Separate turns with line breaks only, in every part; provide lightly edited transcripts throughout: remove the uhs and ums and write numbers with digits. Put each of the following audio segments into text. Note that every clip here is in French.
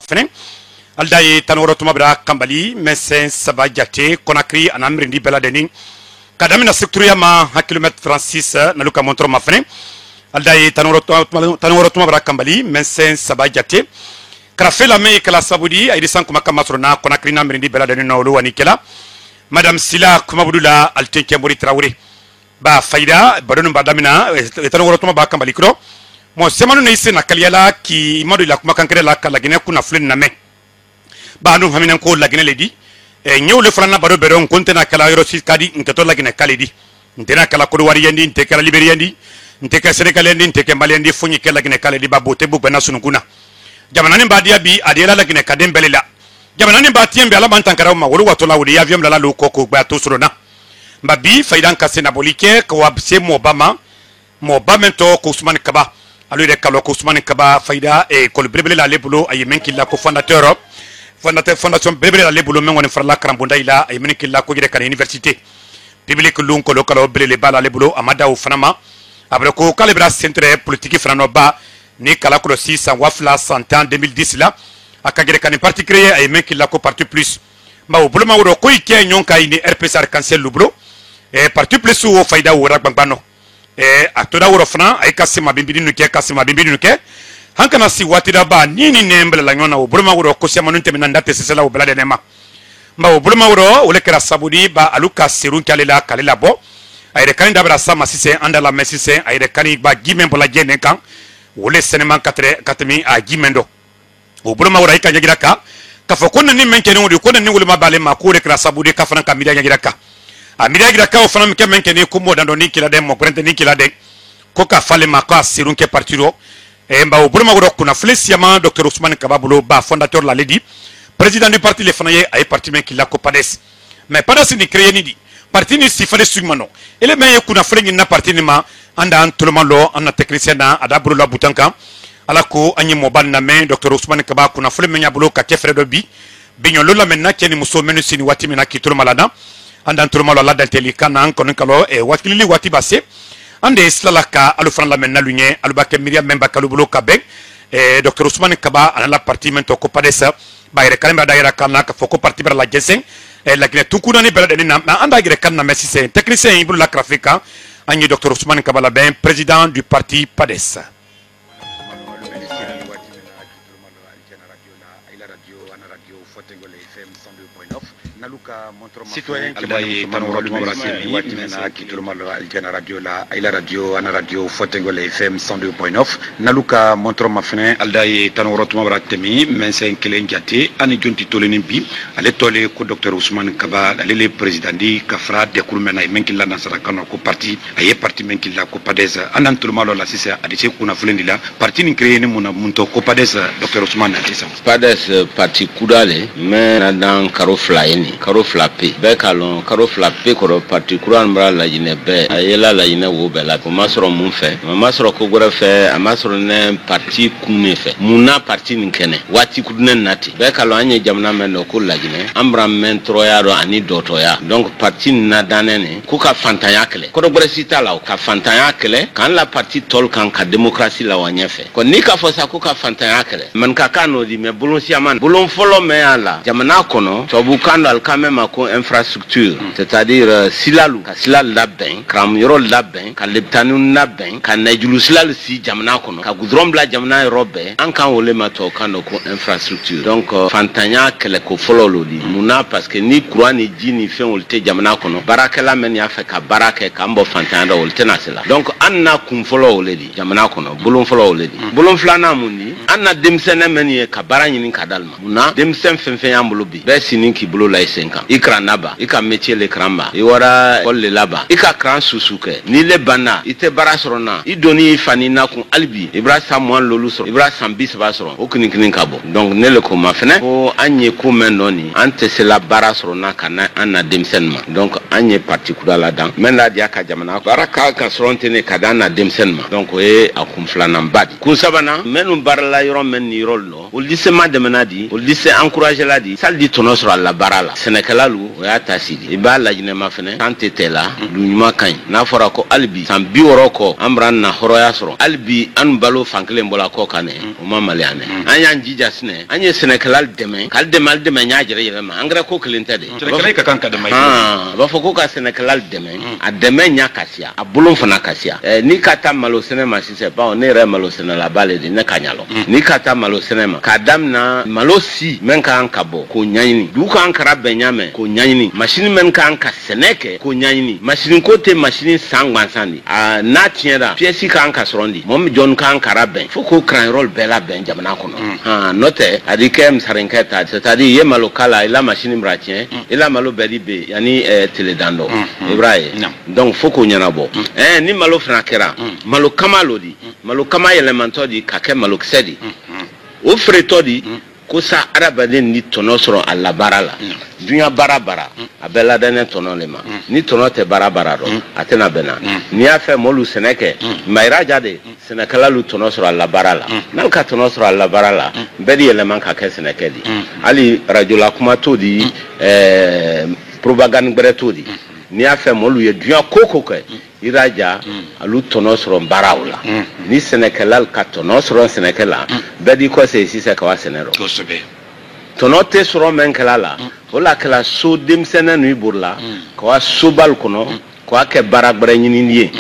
fene aldaye tanoro tuma bra kambali mesen sabajate konakri anamrindi beladeni kadamina sectoria ma kilometre 36 naluka montro ma fene aldaye tanoro tuma bra kambali mesen sabajate krafela me kala sabudi ay disan kuma kamasrona konakri namrindi beladeni no wani kala madame Sila kumabudula alteke mori traoré ba faida badonu badamina tanoro tuma ba kambali kro mo semanu ne ise nakaliala ki imadu la kuma kankere la kala gine kuna fulin na me ba no hamina ko la gine ledi nyew le frana baro beron kontena kala yoro kadi nteto la gine kaledi ntena kala ko wari yandi nte kala liberi yandi nte ka senegal yandi nte ke mali yandi funyi kala gine kaledi ba bote bu bana sunuguna jamanani ba dia bi adela la gine kadem belela jamanani ba tiembe ala bantankara ma wolu watola wudi avion la lo koko ba to surona mbabi faidan kasena bolike ko wabse mo bama to ko Ousmane Kaba alu de kalo ko Ousmane Kaba faida e ko brebele la lebulo ay men killa ko fondation brebele la lebulo men woni farla karambunda ila ay men killa ko jide kan université public lun ko lo kalo brebele bala lebulo amada o fanama abre ko calibra centre politique frano ba ni kala ko 600 wafla 100 ans 2010 la akagere kan parti créé ay men killa ko parti plus ma o bulma woro ko ike nyonka ini RPS arc-en-ciel lubro e parti plus o faida o ragbano atoda woro fana ay kasima bimbidi nuke hankana si watida ba nini nembele la nyona o burma woro ko sema nunte minanda te sesela o belade nema ma o burma woro ole kera sabudi ba aluka serun kalela bo ay de kanida bra sama sise anda la mesise ay de kani ba gimen bola jene kan ole seneman katemi a gimendo o burma woro ay ka nyagira ka fokona ni menkene wodi ko ni wulma bale ma ko de kera sabudi ka fana ka midia nyagira ka amira gira ka ofana mke menkeni kumo dando ni kila dem mo prente ni kila de ko ka fale maka sirun ke partiro mba oburuma woro kuna flesiama Dr Ousmane Kaba bulo ba fondateur la ledi président du parti le fanaye ay parti men kila ko pades mais pades ni créé ni di parti ni sifale sugmano ele men kuna frengi na parti ni ma anda antulman lo anna technicien na ada bulo la butanka ala ko anyi mo ban na men Dr Ousmane Kaba kuna fle men ya bulo ka kefre do bi binyo lola men na keni muso menu sini wati mena ki tulma lada andan turma la danteli kana kono kalo e wakili wati basse ande islalaka alu fran la menna lunye alu bakke miriam memba kalu bulo kabek e Dr Ousmane Kaba ana la partimento ko padesa bayre kalamba daira kana ka foko parti ber la jesen e la gine tukuna ni bela de na anda gire kana messi c'est technicien ibul la grafika anyi Dr Ousmane Kaba la ben président du parti padesa
citoyen alay tanoro brasili watimena kitulma aljana radio la ila radio ana radio Fotengole FM 102.9 naluka montro mafene alday tanoro bratemi mensen kelen jati ani jonti toleni bi ale tole ko Dr Ousmane Kaba le président di kafra de kulmena menkilla nasara kano ko parti aye parti menkilla ko padesa anan tulma la sisa adice kuna fulendi la parti ni créé ni mona munto ko padesa Dr Ousmane adisa
pades parti kudale mais dans karo flyeni karo flappé be kalon karo flappé ko parti kuran bra la jine be ayela la jine wo be la ko masro mun fe masro ko gora fe masro ne parti kunne fe muna parti ni kene wati kudnen nati be kalon anye jamna men no ko la jine ambra men troyaro ani dotoya donc parti na danene ko ka fantanya kle ko do gora sita la ka fantanya kle kan la parti tol kan ka démocratie la wanya fe ko ni ka fosa ko ka fantanya kle man ka kano di me bulon siaman bulon folo me ala jamna kono to bu kan al kamema ko infrastructure c'est-à-dire silalu ka silal labben kram yoro labben ka leptanu labben ka najulu silal si jamna kono ka gudrom bla jamna robe an kan wole ma to kan ko infrastructure donc fantanya kele ko fololo di muna parce que ni courant ni jini fen wolte jamna kono barakela men ya fe ka barake ka mbo fantanya wolte na sila donc anna kum folo wole di jamna kono bulon folo wole di bulon flana mundi anna demsene men ye ka barani ni ka dalma muna demsen fen fen ambulo bi be sinin ki bulo la 5 ans ikra naba ika métier le kramba iwara kolle laba ika kran susuke ni le bana ite barasrona idoni fani na kun albi ibra samwan lolu so ibra sambis basro okuni kinin kabo donc ne le ko mafene ko anye ko menoni ante c'est la barasrona kana ana demsenma donc anye particulier la dan men la dia ka jamana baraka ka srontene kadana demsenma donc e akum flana mbadi kun sabana menu barla yoro men ni rollo lycée ma demana di o lycée encouragé la di sal di tono sur la barala Sénégal lu o ya tasidi e ba la jine ma fene tante tela lu nyuma kan na fora ko albi san bi woro ko amran na horoya soro albi an balo fankle mbola ko kane o ma maliane anya njija sine anya Sénégal deme kal demal deme nya jere yele ma angra ko klinte de
Sénégal ka kan ka de mai
ba fo ko ka Sénégal deme a deme nya kasia a bulon fana kasia ni kata malo sinema si se ba ne re malo sinema la bale de ne kanyalo ni kata malo sinema kadam na malo si men ka an kabo ko nyanyini du ka an kara benyame ko nyanyini machine men ka an ka seneke ko nyanyini machine ko te machine sangwan sandi a na tienda pièce ka an ka sorondi mom jon ka an kara ben fo ko cran role bela ben jamana kono note adikem sarenketa c'est-à-dire ye malo kala ila machine mratien ila malo bedi be yani teledando ibrahim donc fo ko nyana bo ni malo franakera malo kamalo di malo kama elemento di kake malo ksedi o freto di ko sa arabaden ni tono soro alla barala dunya barabara abela dane tono lema ni tono te barabara do atena bena ni afa molu seneke maira jade senekala lu tono soro alla barala nan ka tono soro alla barala bedi eleman ka ke seneke di ali rajula kuma to di propagande gbere to di ni afa molu ye dunya koko ke iraja alu tono soro barawla ni Sénégal ka tono soro Sénégal bedi ko se sise ka wa senero tono te soro men kala la wala kala so dem sena nu burla ko wa sobal kono ko ake baragbare nyini nie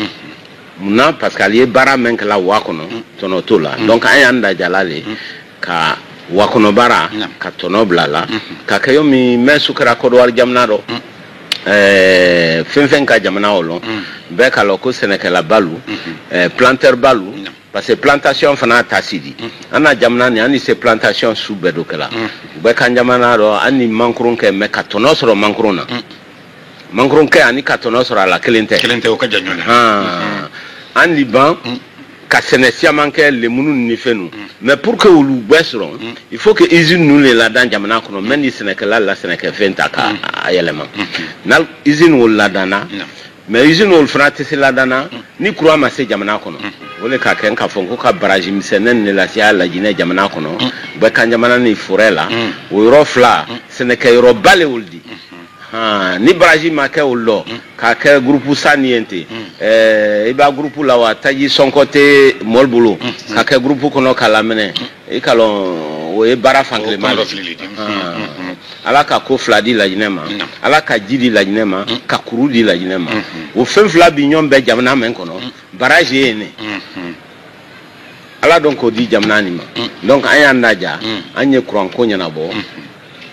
muna parce que ali bara men kala wa kono tono to la donc ayanda jalale ka wa kono bara ka tono blala ka kayo mi mesukara ko war jamnado fenfen ka jamana wolo be kala ko Sénégal balu planteur balu parce que plantation fana tasidi ana jamana ni ani se plantation sous bedokala be kan jamana ro ani mankron ke me katono soro mankrona mankron ke ani katono soro la kelente
o ka janyone
an liban ka senesia manke le munu ni fenu mais pour que ulu besron il faut que usine nous les la dans jamana kono men ni Sénégal la Sénégal fenta ka ayelema nal usine wol la dana mais usine wol frate c'est la dana ni croix ma se jamana kono wole ka ken ka fonko ka barrage misenen ne la sia la jine jamana kono be kan jamana ni forela o rofla Sénégal ro bale woldi ni barrage ma ke wollo ka ke groupe saniente iba groupe la wa taji son côté molbulo ka ke groupe kono kala mene e kalon o e bara fangle ma ala ka ko fladi la jinema ala ka jidi la jinema ka kurudi la jinema o fen fla bi nyom be jamna men kono barrage ene ala donc o di jamna ni ma donc ayanda ja anye kuran ko nyana bo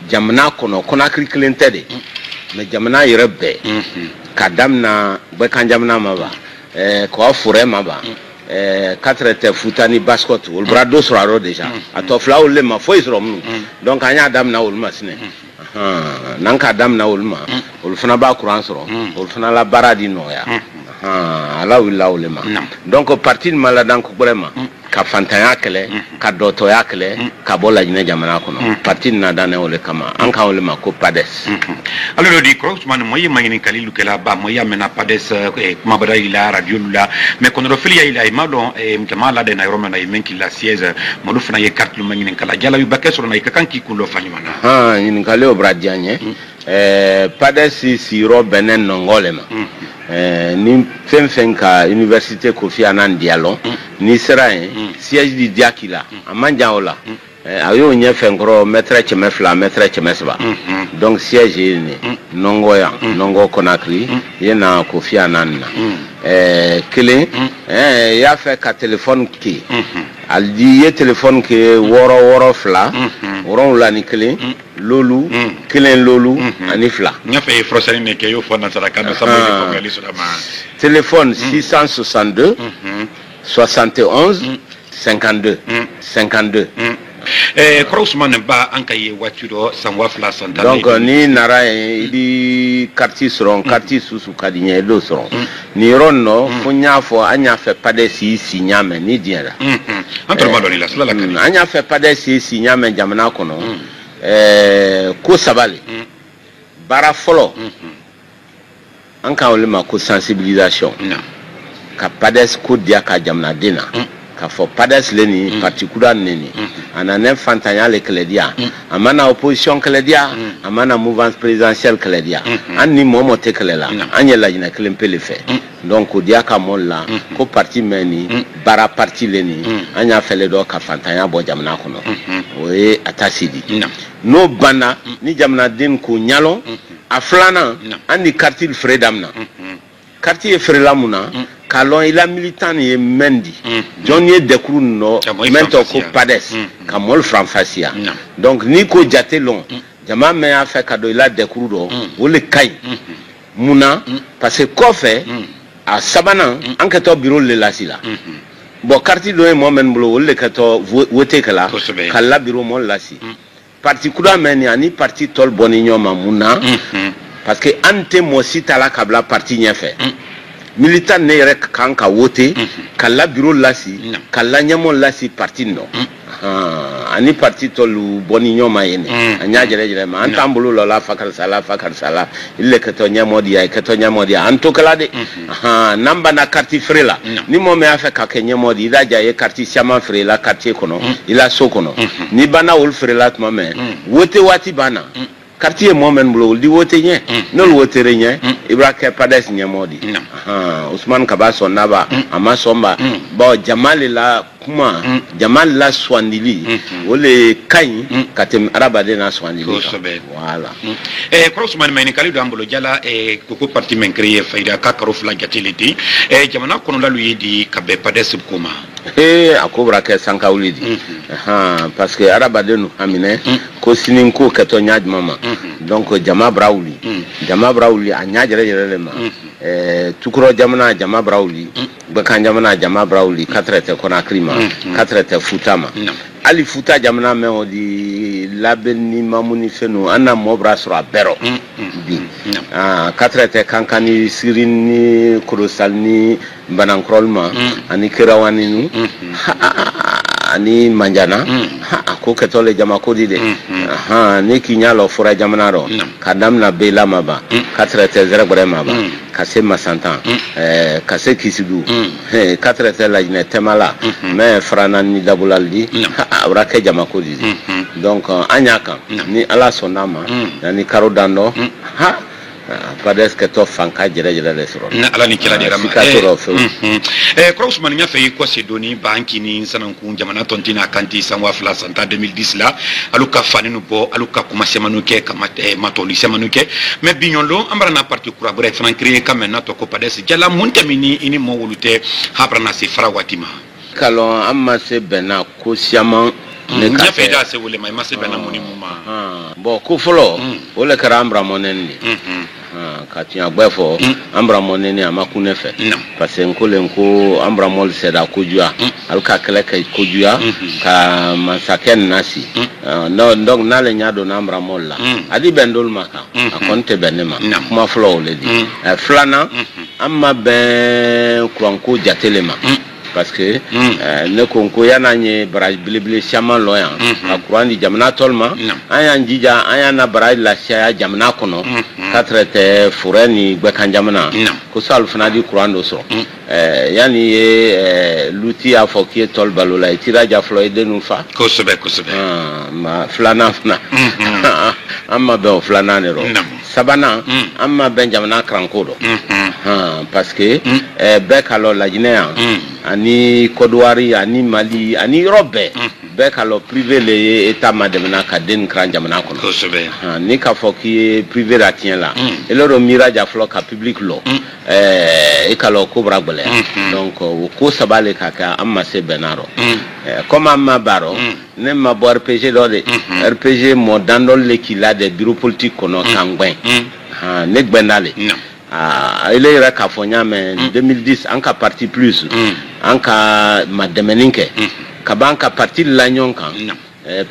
jamna kono Conakry klentede me jamna yerebe kadamna be kan jamna ma ba ko afure ma ba quatre te futani basket ol brado soro déjà atofla ol le ma foi soro mu donc anya damna ol masine nan ka damna ol ma ol fana ba kuran soro ol fana la baradi noya ala willa ol ma donc partie mala dan ko vraiment ka fantanya kele ka doto ya kele ka bola jine jamana kono partie na dane ol kama an ka ol ma ko pades
alors di ko man moy mangini kalilu kala ba moy amena pades ma bada ila radio la mais kono do filia ila ma don mtama la de na roma na menki la siège mo do fana ye carte lu mangini kala jala yu bakke so na kan ki kulo fanyumana
yin kale obradianye pades si ro benen nongolema ni fenfen ka université Kofi Annan Diallo ni serain siège di Diakila amanjaola ayo nye fenkro metre chemefla metre chemesba donc siège ni nongoya nongo Conakry yena Kofi Annan kele ya fait ka téléphone ki al di ye téléphone ke woro fla woron la ni kele lolu kelen lolu anifla
nya fe frosani ne ke yo fona saraka no sabo ko ngali sudama
téléphone 662 71 52
Crossman ba anka ye waturo sanwa fla santa
donc ni nara di quartier soron quartier susu kadinye do soron ni ronno funya fo anya fe pade si nyame ni diera
entre maloni la sala kan
anya fe pade si nyame jamana kono ko sabali bara folo anka olema ko sensibilisation ka pades ko dia ka jamna dina ka fo pades leni particular neni anane fantanya le kledia amana opposition kledia amana mouvance présidentielle kledia anni momo te klela anyela ina klempe le fait donc dia ka molla ko parti meni bara parti leni anya fele do ka fantanya bo jamna kono we atasidi no bana ni jamna din ko nyalo aflana andi quartier fredamna quartier frelamuna kalon ila militant ye mendi jonye dekru no mento ko pades kamol franfasia donc ni ko jate long jama me a fait kado ila dekru do wole kay muna parce que ko fait a sabana enquête bureau le lasila bon quartier do mo men blo wole kato voter kala kala bureau mo lasi particulièrement ni ani parti tol boninyo mamuna parce que ante mo sitala kabla parti nya fait militant ne yɛrɛ kan ka wote kala bureau lasi kala nyamo lasi parti no ani parti tolu boni nyoma yene anya jere ma antambulu la fakar sala ille keto nyamo dia anto kala de namba na carte frela ni mo me afa ka kenyamo di da jaye carte siama frela carte kono ila so kono ni bana ul frela tma me wote wati bana quartier momen blo di wote nye no wote re nye ibraka pades nye modi Ousmane Kabaso naba ama somba ba jamal la kuma jamal la swandili wole kai katem arabade na swandili voilà
ko Ousmane mayni kali do ambolo jala ko parti men créé fayda ka karof la gatiliti jamana kono la luyedi kabe pades kuma
akobra ke sanka ulidi parce que arabade no amine ko sinin ko keto nyaaj mama donc jama brawli a nyaajere jere ma tukuro jamana jama brawli bakan jamana jama brawli katrete kona krima katrete futama ali futa jamana me odi labeni mamuni fenu ana mobra sura bero bi katrete kankani sirini kurosalni banankrolma ani kirawani nu ani manjana ko ketole jama ko dide ne kinyalo fura jamana ro kadam na bela maba 4 zero gore maba kase masantan kase kisidu 4 la jine temala me frana ni dabulaldi awra ke jama ko dide donc anyaka ni ala sonama ni karodando pades que to fanka jere le soro
na ala ni kila dira ma ko Ousmane nya fay ko se doni banki ni sanan ku jamana tontina kanti sanwa fla santa 2010 la aluka faninu bo aluka kuma semanu ke kamate matoli semanu ke mais bignolo ambara na parti kura bref fran créer quand même na to ko pades jala muntamini ini mo wolute habrana se farawatima
kalon amma se bena ko siaman
ne ka fe da se wole mai ma se bena moni muma
bon ko folo wole karambra monenni katia gbefo ambra monene amakune fe parce que nko ambra mol seda kujua alka kele kay kujua ka masaken nasi no donc nale nyado na ambra mol la adi bendol maka akonte benema kuma flow ledi flana amma ben kwanko jatelema parce que ne konko yana nye baraj bilibili siaman loyan ka kuran di jamana tolma aya njija aya na baraj la siya jamana kono katrete fureni gbekan jamana ko sal fana di kuran do so yani ye luti a fokie tol balola itira ja floide nu fa
ko sebe
ma flana fna amma be flana ne ro sabana amma ben jamana krankodo parce que be kalo la Guinée ani Kodouari ani Mali ani Robbe be kalo privé le état mademna ka den kran jamana kono ni ka foki privé la tien la et le mira ja flo ka public lo e kalo kobra gbele donc ko sabale kaka amma se benaro comme amma baro ne ma bo RPG do de RPG mo dandol le kila de bureau politique kono kangben ne gbenale il est kafonya mais 2010 anka parti plus anka mademeninke kabanka parti l'agnon kan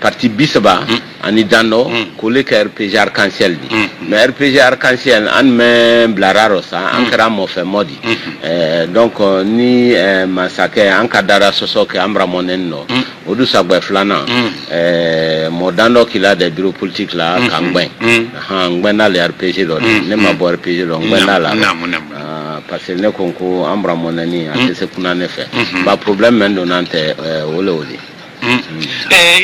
parti bisaba ani dano kole ka RPG arc-en-ciel di mais RPG arc-en-ciel an me blararo sa ankara mo fe modi donc ni masake anka dara sosoke ambra monenno odu sagbe flana mo dando kila de bureau politique la kangben ngben na le RPG do ne ma bo RPG do ngben la parce que ne konko ambra monani ate se kuna ne fe ba problème men do nante wole wole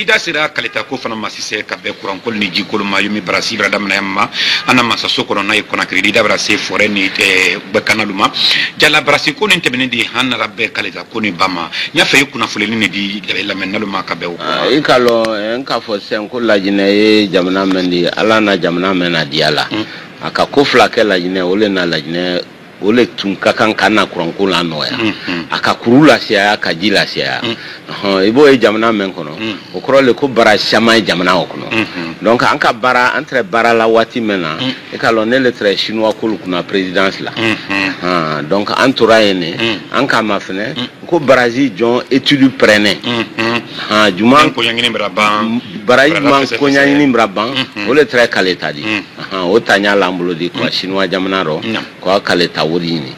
ida sira kalita ko fana masise ka be kuran kol ni jikol ma yumi brasi bra dam na yamma ana masa sokoro na ko na kredi da brasi fore ni be kanaluma jala brasi ko ni tebene di hanna rabbe kalita ko ni bama nya fe kuna fuleni ni di la menaluma ka be ko
ikalo en ka fo sen ko lajine e jamna mendi ala na jamna mena diala aka ko flake lajine ole na lajine ole tun kakan kana kuranko la noya aka kurula sia aka jila sia ibo e jamana men kono o krole ko bara chama jamana o kono donc anka bara entre bara la wati mena e ka lonele tre chinois ko kuna présidence la donc entoura ene anka mafene ko Brazil jon étude prene juman
ko yangini braban
Brazil man ko nyani braban ole tre kaleta di o tanya lambulo di ko chinois jamana ro ko kaleta wurini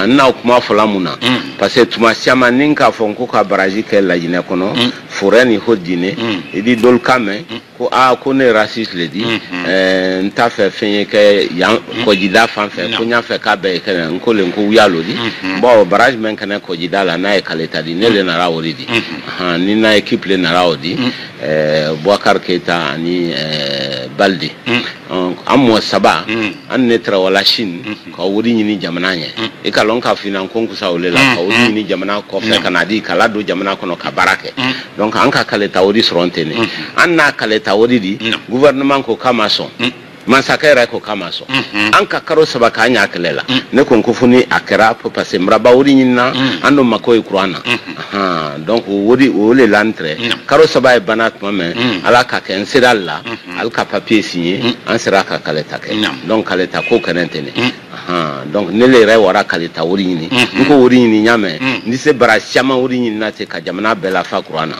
na kuma fola muna parce que tuma siama ninka fonko ka Brazil ke la jine kono foreni hodine idi dol kame ko ko ne raciste le di nta fe fenye ke yan ko jida fan fe ko nya fe ka be ke nko le nko yalo di bo barrage men kana ko jida la na e kaleta di ne le na rawori di ni na équipe le na rawodi Bouakar Keita ani Baldi ammo saba an ne tra wala Chine ko wuri ni jamana nye e ka lon ka finan konku sa olela ko wuri ni jamana ko fe kanadi kala do jamana kono ka barake donc an ka kaleta wori srontene an na kaleta wori di gouvernement ko kamason masakera ko kamaso anka karo sabaka nya kelela ne ko funi akera po parce mraba wuri nyina ando makoy qur'ana donc wori wole l'entrée karo sabay banat mame ala ka ken sedalla al ka papier signé an sera ka kaleta ke donc kaleta ko kanentene donc ne le re wara kaleta wuri nyini ko wuri nyini nyame ni se bara chama wuri nyini na te ka jamana bela fa qur'ana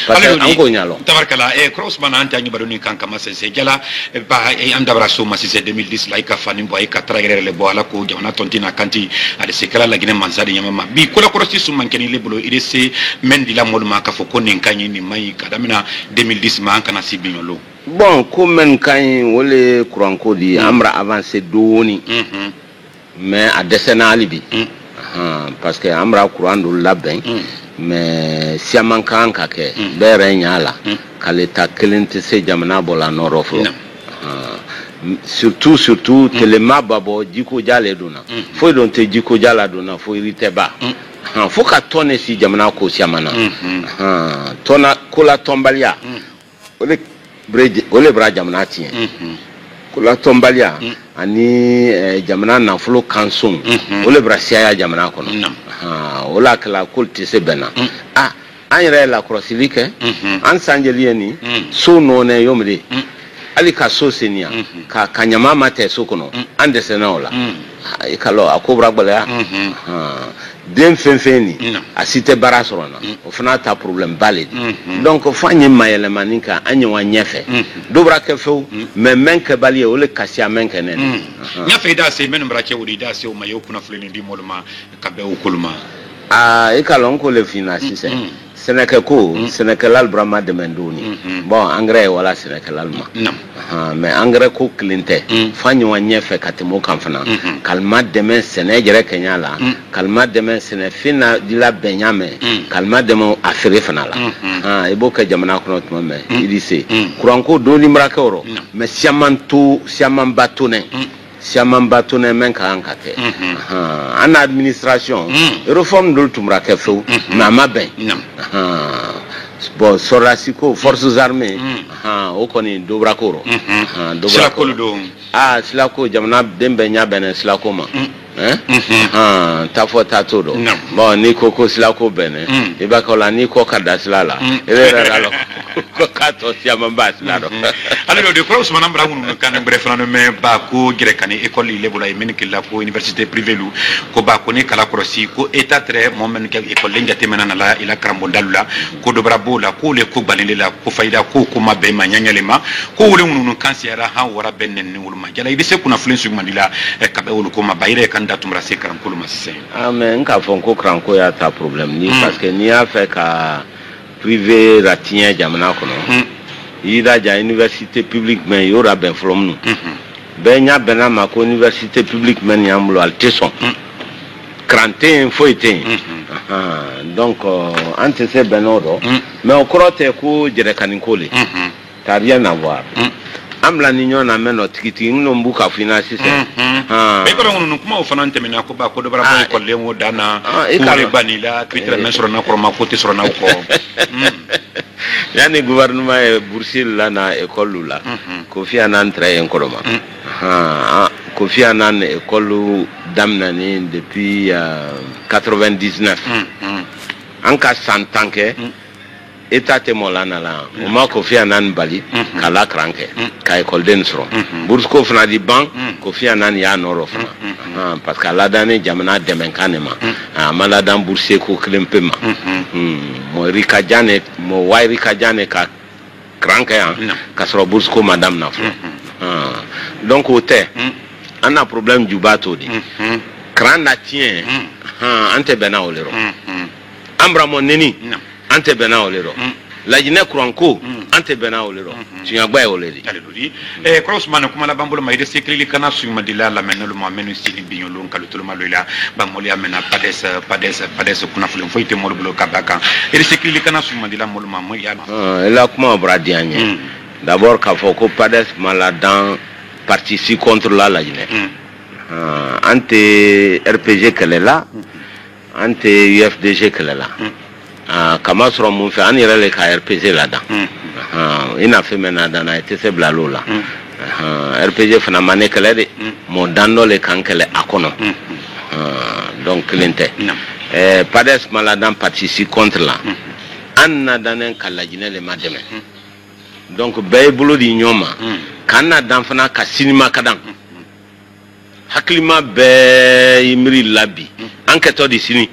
parce que anko nyalo
tabarkala cross bananta ngi badoni kanka masese jala ba am dabra so masise 2010 laika fani boy ka tragere le bo ala ko jamana tontina kanti ade sekala la gine mansade nyama bi ko la ko ci sum mankeni le bolo ide se mendi la moduma ka fo ko nin kanyi ni mai kadamina 2010 ma kana sibinyolo
bon ko men kanyi wole kuranko di amra avancer doni mais a desena alibi parce que amra kurando labin mais siaman kan ka ke bere nyala kaleta kelente se jamana bola norofo surtout telema babo jiko jale dona fo don te jiko jala dona fo iriteba fo ka tone si jamana ko siamana tona kula tombalia ole bra jamana tien kula tombalia ani jamana na flo kansun ole bra sia jamana kono ola kala kulti se bena anyere la crosilike an sanjelieni so no ne yomde ali ka so senia ka kanyama mate so kono ande senaola ikalo akobra gbala dem fenfeni asite barasorona ofna ta problem balid donc fanyi mayele maninka anyewa nyefe dobra ke feu men ke balie ole kasia men ke nen
nyefe da se men mbrache wudi da se o mayo kuna fuleni di molma ka be okulma
ikalo ko le finance Sénégal albrama de mendoni bon engrais wala Sénégal alma mais engrais ko klinte fanyi wanye fe katimo kamfana kalma demain Sénégal Kenya la kalma demain Sénéfina dila benyame kalma demain afiri fana la iboka jamana kono tuma idise kuranko doni mrakoro mais siaman batone siaman batone men ka ankate en administration réforme de tumra ke feu mama ben bon sorasiko forces armées o koni dobrakoro
silako do
silako jamana dembe nya bene silako ma tafo tatodo bon ni koko silako bene ibakola ni ko kadaslala elera ko kato siama baslado
alors de cross manam bragun kan bref nan me ba ko grekani école lebula e menki la ko université privée lu ko ba ko ni kala crosi ko état très mon men ke école ngati menana la ila karambo dalula ko do brabola ko le ko balele la ko fayda ko mabbe ma nyanyalema ko wole munu kansera ha wara benen ni wulma jala ide se kuna flensu mandila e kabe wulu ko mabayre kan datumra se karanko lu masise
amen ka fonko kranko ya ta problème ni parce que ni a fait ka privé ratien jamana kono ida ja université publique mais yora ben from nous benya benama ko université publique men yamlo alteson krante foite donc ante se benoro mais au crote ko jere kaninkole t'as rien à voir amla ninyo na meno tikiti no mbuka finance
be ko ngunu kuma o fanante mena ko ba ko do bara ko le mo dana ko banila twitter men soro na ko ma ko te soro na ko
yani gouvernement e boursil la na école la ko fi anan très en koroma ko fi anan école damnani depuis 99 en cas 100 ans que état te molana la o ma ko fi anan bali kala kranke ka école den soro bourse ko fna di bank ko fi anan ya noro fna parce que la dane jamana demen kanema mala dan bourse ko klempema mo rika jane mo wai rika jane ka kranke ya ka soro bourse ko madame na fna donc au te on a problème du bateau di kranda tien ante bena olero ambra mon neni ante bena olero la jine kranko ante bena olero tunyagba oleri
aleludi cross man kuma la bambulo mayde sekli kana su madila la menolo mo menu sini binyolo kalutolo maloila bamoli amena pades kuna fulin foite mo bulo kabaka sekli kana su madila mo mo ya
la kuma bradianye d'abord ka foko pades maladan participe contre la jine ante RPG kelela ante UFDG kelela kama soro mun fe an yɛrɛ le ka RPG la dan ina fe mena dan na ite se blalo la RPG fana mane kɛlɛ de mo dan dɔ le kan kɛlɛ a kɔnɔ donc kelen tɛ PADES maladan participe contre la an na danen ka lajinɛ le ma dɛmɛ donc bɛɛ bolo di ɲɔgɔn ma k'an na dan fana ka sinima ka dan hakilima bɛɛ miri labi an kɛtɔ di sini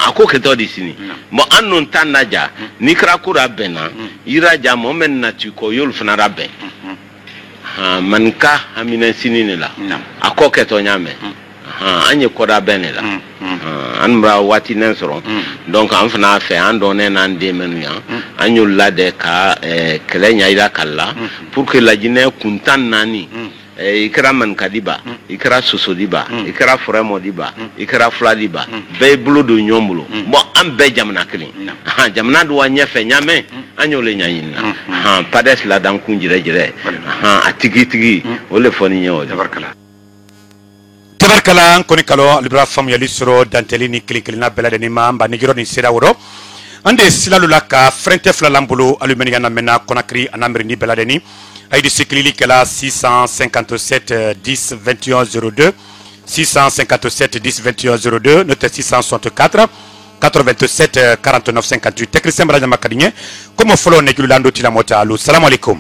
ako keto di sini mo annon tan naja ni krakura bena iraja mo men nati ko yul fana rabbe manka amina sini ne la ako keto nyame anye ko da bene la anbra wati nen soro donc an fana fe an donne nan de menu ya anyul la de ka klenya ila kala pour que la jine kuntan nani ikra man kadiba ikra susodiba ikra fremo diba ikra fladiba be bulu do nyombulo bo am be jamna kini jamna do wanya fe nyame anyole nyayina PADES la dan kunjire jire atigi ole foni nyawo
tabarkala koni kalo libra fam yali soro danteli ni kliklina bela de ni mamba ni giro ni sira woro ande silalula ka frente flalambulu alumeni yana mena konakri anamri ni bela de ni Aïdi Seklili Kela 657 10 21 02 657 10 21 02 note 664 87 49 58 technicien Branja Makadinye comme follow ne julando tila mota allo salam alaikum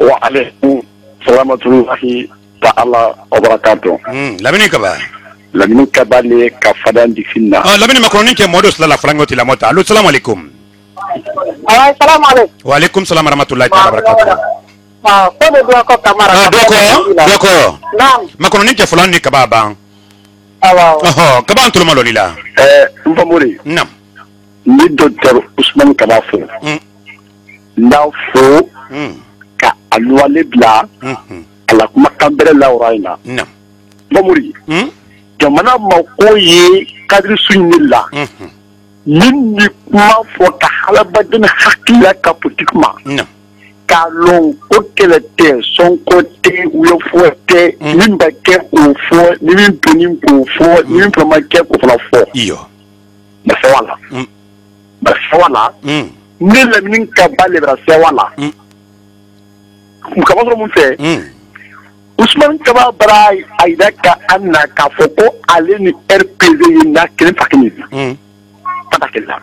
wa alaikum salamatullahi ta'ala wa barakatuh
lamini kaba
le ka fadan di finna
lamini makroni ke modos la frango tila mota allo salam alaikum
salam alaikum
wa alaikum salam rahmatullahi ta'ala barakatuh
ko de do ko kamara
doko
naam
makono ni ke fulani kababa
awa
kaban tuluma lolila
mbamuri
naam
ni docteur Ousmane Kabafo ndafo ka alwale bla ala kuma kambere la oraina
naam
mbamuri jamana makoye kadri sunnilla min ni kuma fo ka halabadin hakila ka politikma
naam
kalon ko kelete son côté ou yo fouette min ba ke ko fo ni min tunin ko fo ni min proma ke ko fo
iyo
ba sawala ni la min ka bale bra sawala ka ba mun fe Ousmane Kaba Bray aida ka anna ka foko ale ni RPG na kelen fakini patakela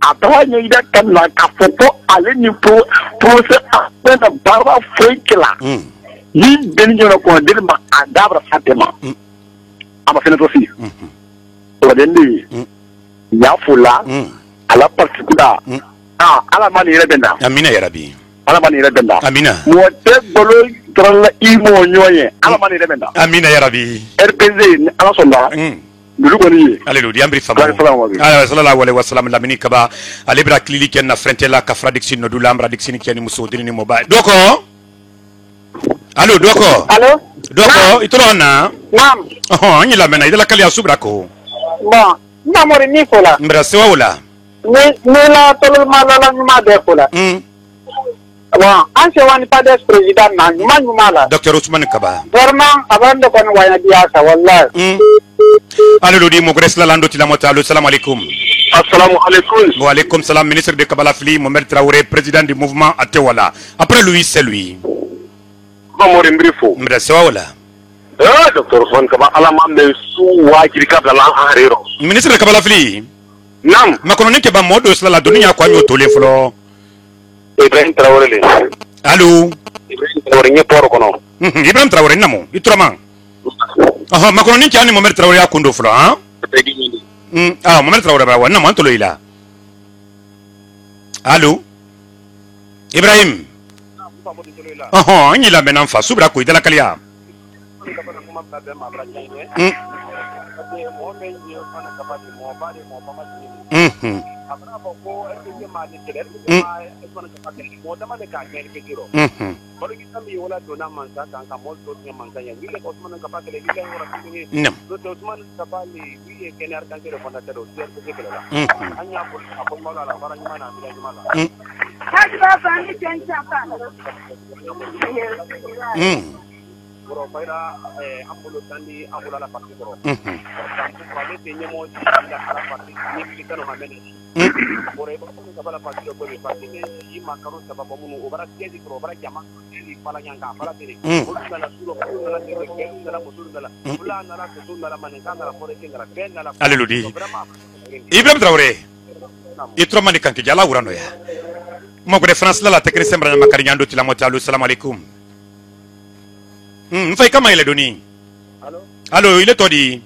après il a quand la cafopo aller ni pour se apprendre barba foikela ni benjo na ko del ma adabra fatema ama fena to fi o dendi ya fula ala particular ala mani rebenda
amina ya rabbi
ala mani rebenda
amina
mo te bolo trolla imo nyoye ala mani rebenda
amina ya rabbi
RPZ ala sonda
Alléluia, ambri famu. Sallallahu alaihi wasallam lamini kaba alibra klili ken na frente la kafra dixin no dula ambra dixin ken muso dini mobile. Doko Allô, Doko.
Allô?
Doko, itolona.
Naam.
Oh, ni la mena idela kali asubrako.
Bon, namori ni fola.
Mbra sewa wala.
Ni la tolo malala nyuma de fola. Bon, an se wani pas des président na nyuma la.
Docteur Ousmane Kaba.
Vraiment, avant de qu'on waya dia sa wallahi.
Allô, di mo gresla lando tila mota. Allô, salam alaikum.
Assalamu alaikum.
Wa alaikum salam, ministre de Kabala Fili, Mohamed Traoré, président du mouvement Atewala. Après lui, c'est lui.
Mamori Mbrifo.
Mbra sewa wala.
Docteur Ousmane Kaba, ala mambe su wajiri kabla la hariro.
Ministre de Kabala Fili.
Nam.
Makononi ke ba modo sla la dunia kwa nyo tole flo.
Ibrahim Traoré le.
Allô.
Ibrahim Traoré nye poro kono.
Ibrahim Traoré namo, itrama. Aha, makononi ke ani Mohamed Traoré akundo flo, hein? Ah, Mohamed Traoré ba wana mo antolo ila. Allô. Ibrahim. Aha, ni la menan fa subra ko idala kaliya. Alléluia. Ibrahim Traoré. Itro mani kanki jala urano ya. Mo ko France la tekri sembra makari nyando tila mota. Assalamu alaikum. Fay kama ile doni. Allô, il est todi.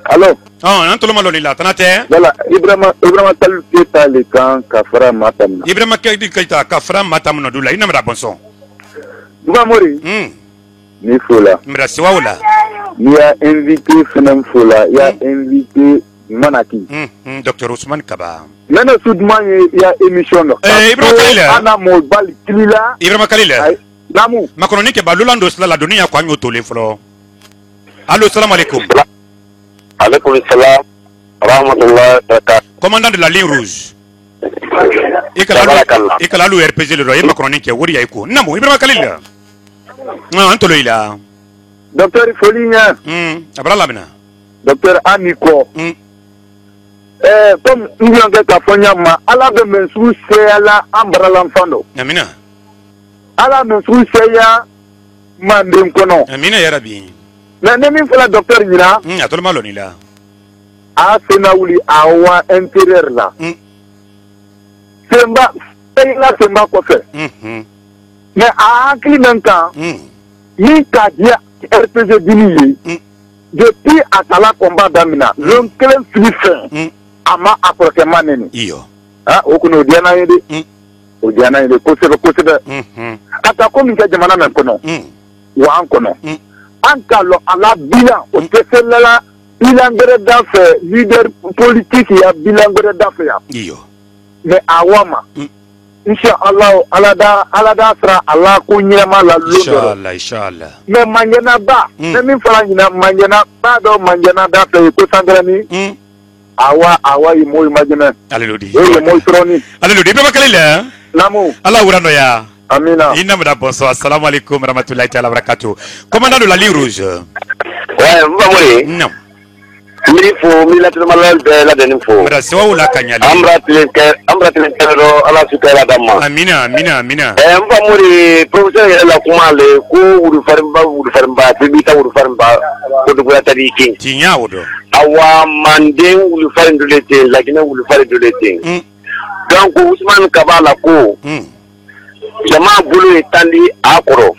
Allô.
Ah, nan tolo maloni la tanate.
Voilà, Ibrahima Talou Keita le kan Kafra Matam.
Ibrahima Keita Kafra Matam no dula ina mra bonson.
Mori. Ni fola.
Mra siwa wala.
Il y a invité Fenam Fola, il y a invité Manaki.
Docteur Ousmane Kaba.
Maintenant soudement il y a émission.
Ibrahima Kalila.
Ana mo bal kilila.
Ibrahima Kalila.
Namu.
Makononi ke balulando sla la dunia kwa nyo tole flo. Allô, salam alaikum.
Alaikum salam. Rahmatullah barakatuh.
Commandant de la ligne rouge. Ikalalu RPG le roye makononi ke wori ayko. Namo Ibrahima Kalila. Antolo ila.
Docteur Folinya.
Abrala bina.
Docteur Aniko. Comme nous avons fait ma ala de mensu seya ambra l'enfando.
Amina.
Ala mensu seya mandem kono.
Amina ya rabbi.
Mais ne min fala docteur Nina.
Atolo maloni la.
A senauli awa intérieur la. Semba semba ko fe. Mais a hakli nanka. Ni ka dia RPG dini depuis à Sala combat d'Amina, l'homme clé fin, ama approchement neni.
Iyo.
Ah, okuno diana yede. O diana yede kosebe. Ata ko min ka jamana men kono. Wa an kono. An kalo ala bilan o teselela bilan gere dafe leader politique ya bilan gere dafe ya.
Iyo.
Mais awama. Inshallah alada sera Allah ko nyema la londo.
Inshallah.
Mais manjana ba, min fala nyina manjana ba do manjana da fe ko sangrani. Awa imo imagine.
Alléluia.
Mo troni.
Alléluia. Baba Kalila.
Namu.
Allah urano ya.
Amina.
Inna mda bonsoir. Assalamu alaikum rahmatullahi ta'ala barakatuh. Commandant de la ligne rouge.
Ouais, Mamori.
Non.
Mbrifo milatu malal de la denifo.
Mra sewa wala kanyali.
Amra tilekero ala sukala damma.
Amina.
Mamori professeur la kumale ko uru farimba bibita uru farimba ko dugula tadiki.
Tinya wodo.
Awa manden uru farindulete lakina uru farindulete. Donc Ousmane Kabala ko. Jama bulu etandi akoro.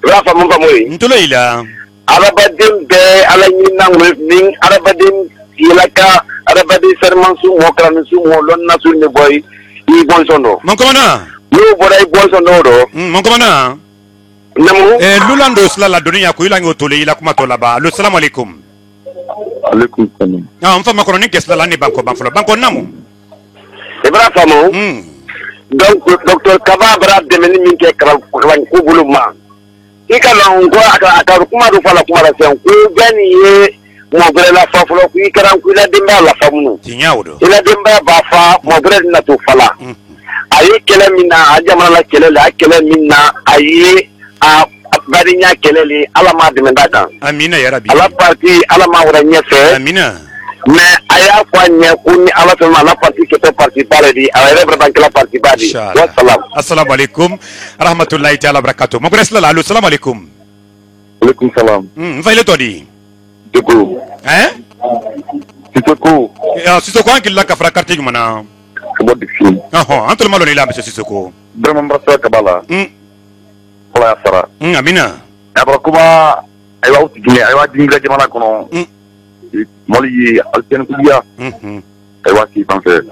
Rafa Mamori.
Ntolo ila.
Arabadin be ala nyina ning arabadin yelaka arabadin sermansu mokranisu molon nasu ne boy I bonsono
mon commandant
yo boray bonsono do
mon commandant
namu
lulando sla la dunia ko ilango tole ila kuma to laba lo salam alaikum
salam
mfa makoroni kesla la ni banko namu
ibra famo donc docteur Kaba bra de meni min ke kran ko buluma ikala ngo aka kuma do fala kuma la sen ko gani ye mo bere la fa fulo ku ikara ku la demba la famunu
tinyawdo
ila demba ba fa mo bere na to fala ayi kele minna a jamana la kele la kele minna ayi a barinya kele li ala ma demenda kan
amina ya rabbi
ala parti ala ma wara nyefe
amina
mais aya kwa nya kunni ala to la parti ke to parti pare di ala rebre la parti badi wa salam
assalamu alaikum rahmatullahi ta'ala barakatuh mo gres la allo assalamu alaikum
alaikum salam
mfaile todi
Diko. Sissoko.
Sissoko an kila ka fara carte jumana.
Kabo diksi.
Anto malo ni la monsieur Sissoko.
Vraiment brasa kabala. Wala ya sara.
Amina.
Abra kuma aywa utigine aywa dingra jamana kono. Moli alten kuya. Aywa ki panse.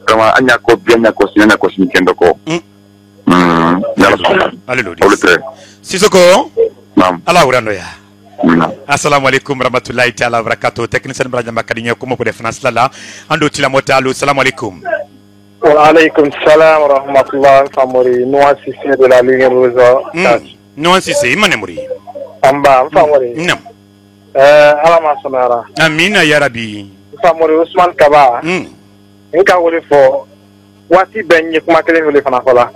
Kama anya ko bianya ko sinya ko sinkendo ko.
Alléluia. Sissoko.
Naam.
Ala urando ya. Assalamu alaikum warahmatullahi ta'ala wabarakatuh. Technicien Branja Makadinya kuma ko defna sala ando tila motalu. Assalamu alaikum.
Wa alaikum salam warahmatullahi famori noa sisi de la ligne rouge.
Noa sisi imane muri.
Amba famori.
Nam.
Ala ma sonara.
Amina ya rabbi.
Famori Usman Kaba. Nka wole fo wati benye kuma kele wole fana fala.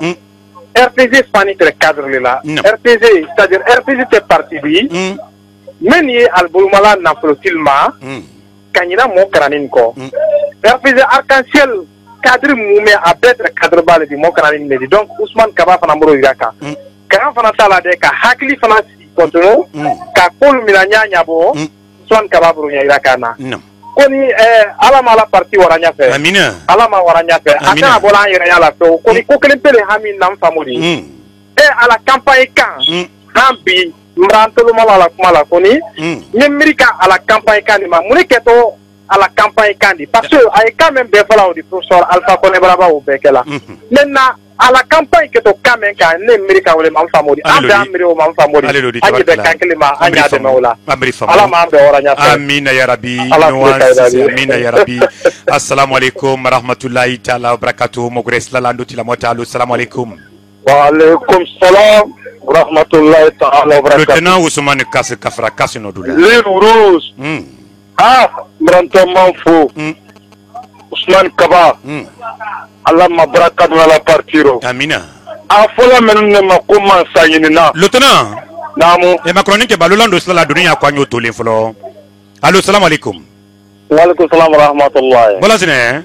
RPG Spanish le cadre là. RPG c'est-à-dire RPG c'est parti bi. Meni albulmala na flotilma kanyina mo karanin ko refuse arc-en-ciel cadre moumé a betre cadre bale di mo karanin medi donc Ousmane Kaba fana moro yaka kan fana sala de ka hakli fana si kontino ka kol milanya nyabo Ousmane Kaba boro yaka na koni alama la parti waranya fe
amina
alama waranya fe aka bola yere yala to koni ko kelen pele hamin nam famodi ala campagne kan hambi Mrantolo mala kumala koni Amerika à la campagne kandi ma muni keto à la campagne kandi parce que ay quand même be fala di professeur Alpha Kone Braba ou bekela maintenant à la campagne keto quand même kan ne Amerika wala mam famodi ambe amri o mam famodi aji be kankeli ma anya de mawla ala ma be oranya
amina ya rabbi amina ya rabbi assalamu alaikum warahmatullahi ta'ala wabarakatuh mo gres la lando tila motalu assalamu alaikum
wa alaikum salam rahmatullahi ta'ala wa barakatuh.
Lieutenant Ousmane Kasse Kafra Kasse no dula.
L'île rouge. Mranto Manfo. Ousmane Kaba. Allah ma barakatu la partiro.
Amina.
Afola menune makuma sayinina.
Lieutenant.
Namu.
E makroni ke balolando sala dunia kwa nyoto le folo. Allo assalamu alaikum.
Wa alaikum salam wa rahmatullahi.
Bola sine.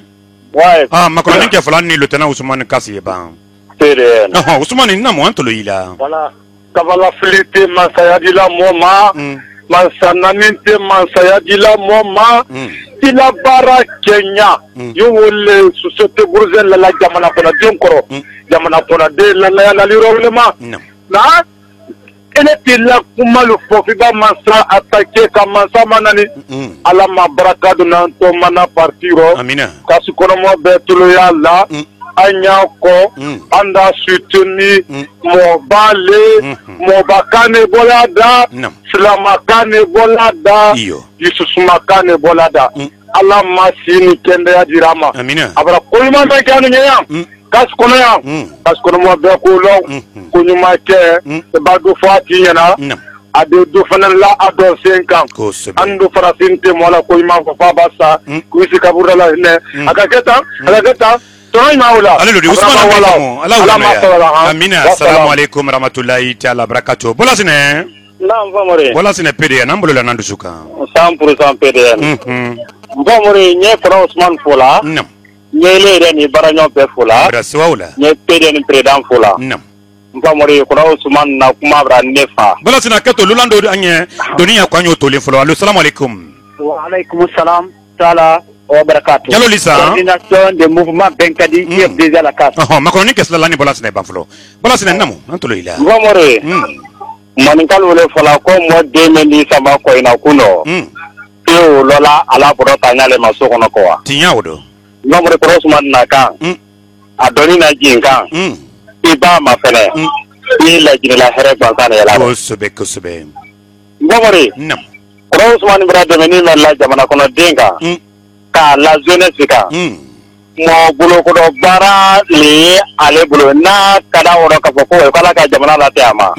Ouais.
Makroni ke fulani Lieutenant Ousmane Kasse ba. Ousmane nina mo antolo ila.
Voilà. Kabala filite masayadila moma. Mansananinte masayadila moma. Tila bara Kenya. Yo wole société bourgeoise la jamana pona dinkoro. Jamana pona de la la lirolema. Na ele tila kuma le fofiba masa attaquer kamasa manani. Ala ma barakadu na to mana partiro.
Amina.
Kasu kono mo betulo yalla. Anyako anda sutuni mobale mobakane bolada silamakane bolada yususumakane bolada ala masini kende ya dirama abra kulma mekanu nyam kas kono ya kas kono mo be ko lo kunyuma ke badu fati yana ade do fanan la ado 5 ans ando farasinte mola ko ima ko fa basa kuisi kabura la ne akaketa
Alléluia Ousmane Amina assalamu alaikum rahmatullahi ta'ala barakatuh bola sine
naam famore
bola sine PDN ambolo la nandu suka
100% PDN famore nye fra Ousmane Fola
nam
nye le ni baranyo pe Fola
braswala
nye PDN président Fola
nam
famore fra Ousmane na kuma bra nefa
bola sine kato lulando anye dunia kwa nyoto le folo assalamu alaikum
wa alaikum salam ta'ala wa barakatuh.
Jalo Lisa.
Coordination des mouvements Benkadi IFDZ à la carte.
Makroni kesla lani bola sine banflo. Bola sine namu antolo ila.
Ngomore. Manikal wole fala ko mo 2010 sama ko ina kuno. Yo lola ala boro tanyale maso kono ko wa.
Tinya wodo.
Ngomore Ousmane naka. Adoni na jinga. Iba ma fele. Ila jinela here bazana yala.
Kosube.
Ngomore.
Nam.
Ousmane bra de meni la jamana kono denga. Ka la jeunesse ka mo bulo ko do bara le ale bulo na kada woro ka foko e kala ka jamana la tema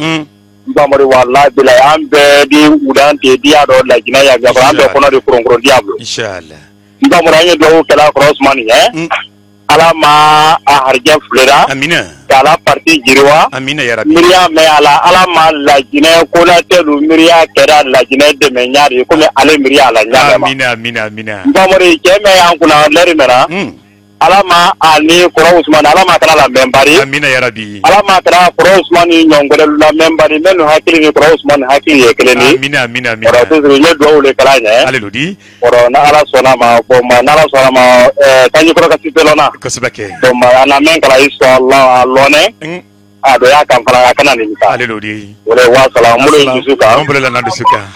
Bamori wala bila ambe di udan te dia do la gina ya ga ambe kono de kurongro diablo
inshallah
Bamori anya do kala crossman ya ala ma a harja flera
amina
ala parti jirwa
amina ya rabbi
miriya me ala ma la gina ko la telu miriya kera la gina de me nyaari ko me ale miriya la nyaama
amina
Bamori ke me an kuna leri mera alama ani kura Usman alama kana la membari
amina ya rabbi
alama kana kura Usman nyongole la membari menu hakili ni kura Usman hakili yekeleni
amina
ora tuzu ne do le kala ne
aleludi
ora na ala sona ma ko ma na ala sona ma tanyi kura kasitelona
kosbake
to ma ana men kala inshallah alone ado ya kan fala kana ni ta
aleludi
wala wa salamu alaykum
alhamdulillah nandu suka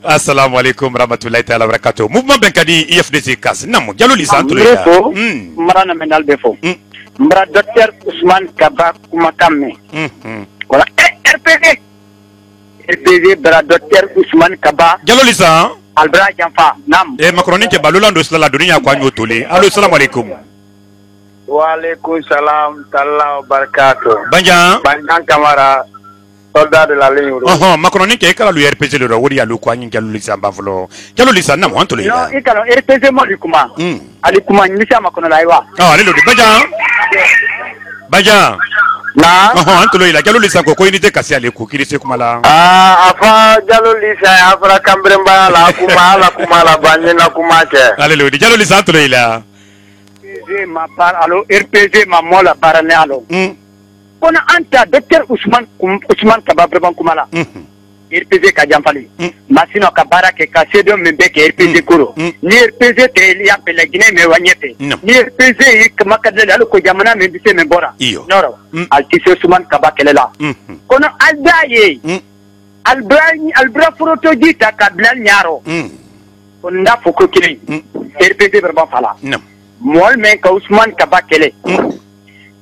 assalamu alaikum rahmatullahi ta'ala barakatuh mouvement benkadi IFDC kas namu jaloli santulo ya
marana menal defo mara docteur Ousmane Kaba kuma kamme wala RPG bara docteur Ousmane Kaba
jaloli sa
albra jamfa nam
makroni ke balolando sala dunia kwa nyotole allo assalamu alaikum
wa alaikum salam ta'ala barakatuh
banja
Kamara soldat de la ligne
makroni ke kala lu RPG le wori ya lu kwa nyi jaloli sa bavlo jaloli sa namu antole ya
ikalo RPG mo likuma alikuma nyisha makono laiwa
allo banja
na
antolo ila jaloli sa ko inite kasi ale ku kiri se kuma la
afa jaloli sa afra kambremba la kuma la banyina kuma ke
allo jaloli sa antolo ila
RPG ma par allo RPG ma mola parane allo kona anta docteur Ousmane Kaba Breban Kumala RPG ka jamfali masino ka barake ka sedo membe ke RPG kuro ni RPG te ya pele gine me wanyete ni RPG kama kadele alu ko jamana me bise me bora noro altise Ousmane Kaba kelela kono aldaye albra froto jita ka blal nyaro kono nda foko kile RPG Breban fala mol men ka Ousmane Kaba kele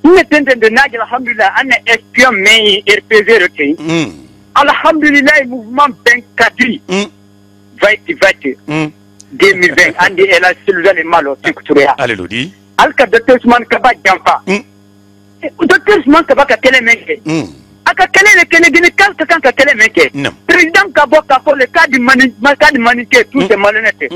ne tende de naji alhamdulillah ana espion men RPG rete alhamdulillah mouvement benkadi vaiti 2020 andi ela silula le malo tikturia
aleludi
alka docteur Ousmane Kaba jamfa docteur Ousmane Kaba ka kele menke aka kele le kele gine kalka kanka kele menke président Kabo ka pour le cas du manique tout c'est malhonnête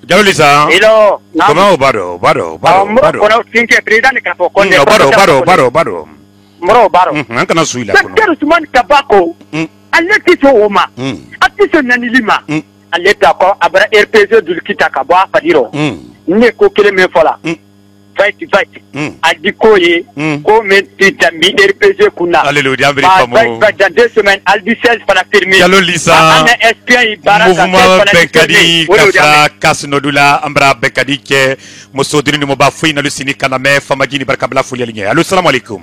Jalolisa.
Hello.
Comment baro.
Kono tinke president ka fo konde.
Baro.
Moro baro.
Ankana suila
kono. Docteur Ousmane Kaba ko. Aleti so oma. Atiso nanilima. Aleta ko abra RPG dulkita ka bo afadiro. Ne ko kele me fola. Fight. Adikoye ko menti tambi RPG kuna.
Alléluia, ambri famo.
Dans 2 semaines, Aldi 16 para firmer.
Jalolisa.
Ana espion baraka.
Mouvement Benkadi kafra kasnodula ambra Benkadi ke mosodrini mo ba fuina lusini kana me famagini barkabla fulia linye. Allo assalamu alaikum.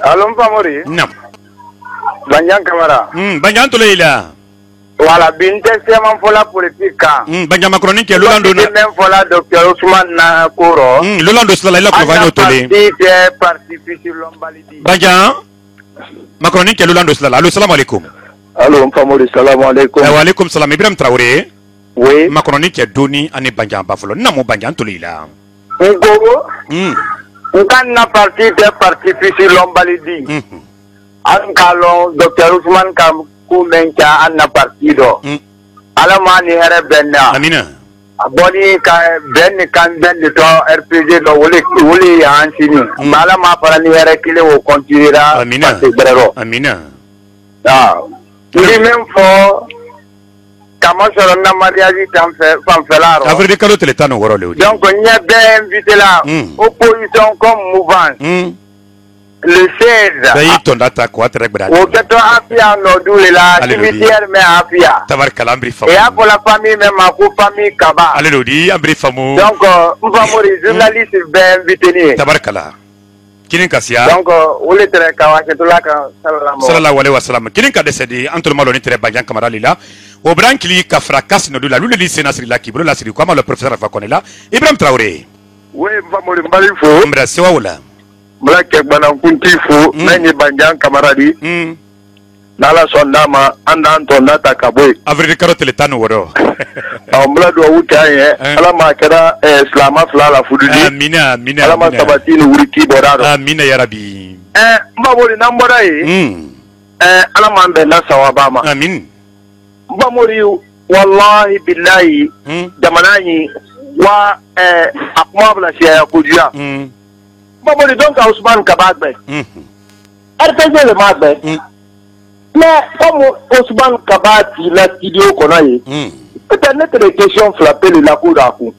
Allo famori.
Nam.
Banyan Kamara.
Banyan toleila.
Wala binte sema fola politika.
Banja Macron ke lolando na
même fola docteur Ousmane na Koro.
Lolando sala ila ko vanyo tole.
Parti fisi lombalidi.
Banja Macron ke lolando sala. Allo assalamu alaikum.
Allo famori assalamu alaikum.
Wa alaikum salam Ibrahim Traoré.
Oui.
Macron ke doni ani banja bafolo. Namo banja toleila.
Ngogo. Nkanna parti fisi lombalidi. An kalon docteur Ousmane kam kumencha anna partido ala mani here benna
amina
aboni ka ben to RPG do woli hansini mala ma parani here kile wo continuera
amina
ni même fo kama soro na mariage tam fanfelaro
avre de kalo teletano woro le
donc nya be invité là opposition comme mouvance le 16
Dayi tondata ko atre brada.
O keto afia no dule la cimetière me afia.
Tabarkala ambri famu.
Et pour la famille même ma famille Kaba.
Alléluia ambri famu.
Donc mfamori journaliste ben viteni.
Tabarkala. Kinin kasia.
Donc ole tere kawa ketula ka
sallallahu alaihi wasallam. Kinin ka desedi antul malo ni tere banjan kamara lila. O brankli ka fracasse no dula lule li senasri la kibro la siri kwa le professeur fa konela. Ibrahim Traoré.
Oui mfamori mbali fo.
Mbra sewa wala.
Black Bana Kuntifu, Nani Banjan Kamaradi,
n'ala sɔn n'a ma an t'an tɔ n'a ta ka bɔ yen.
avril kalo tile 16.
n bɛna dugawu kɛ an ye ala ma kɛra silama fila la fuduli.
amina amina
ala ma sabati ni wuri k'i bɔra dɔn.
amina yarabi.
n bamori n'an bɔra yen. ala m'an bɛn na sawaba ma.
amin.
n bamori walahi bilahi jamana in wa a kuma bɛna siyaya kojuya. n bamori donc Ousmane Kaba gbɛ. RPG le ma gbɛ. mais comme Ousmane Kaba ti la studio kɔnɔ ye. peut-être ne tɛ question fila pe le la ko da kun.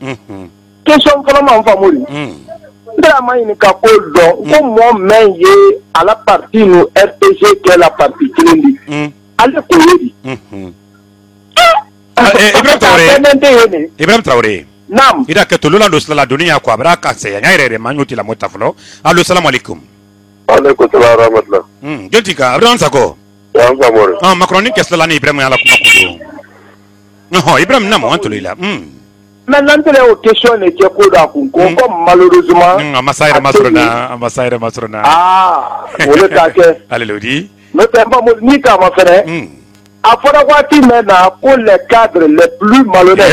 question fɔlɔ ma n famori. n tɛna ma ɲini ka ko dɔn ko mɔgɔ mɛn ye a la parti nu RPG kɛ la parti kelen de. ale ko ye di.
Ibrahim Traoré.
Naam.
Ida ke tolula do sala dunia ko abra ka se nya ire ma nyoti la mota flo. Allo assalamu alaikum.
Alaikum salam rahmatullah.
Jontika Abraham Sako.
Wa famori.
Macron ke sala ni Ibrahim ala kuma kudo. No Ibrahim na mo antolila.
Maintenant o question ne ke ko da kun ko comme malheureusement.
Amasaire masrona.
Ah, ole ta ke.
Alléluia.
Ne t'aime pas ni ka ma frère. A fɔra waati mɛn na ko les cadres les plus malhonnêtes.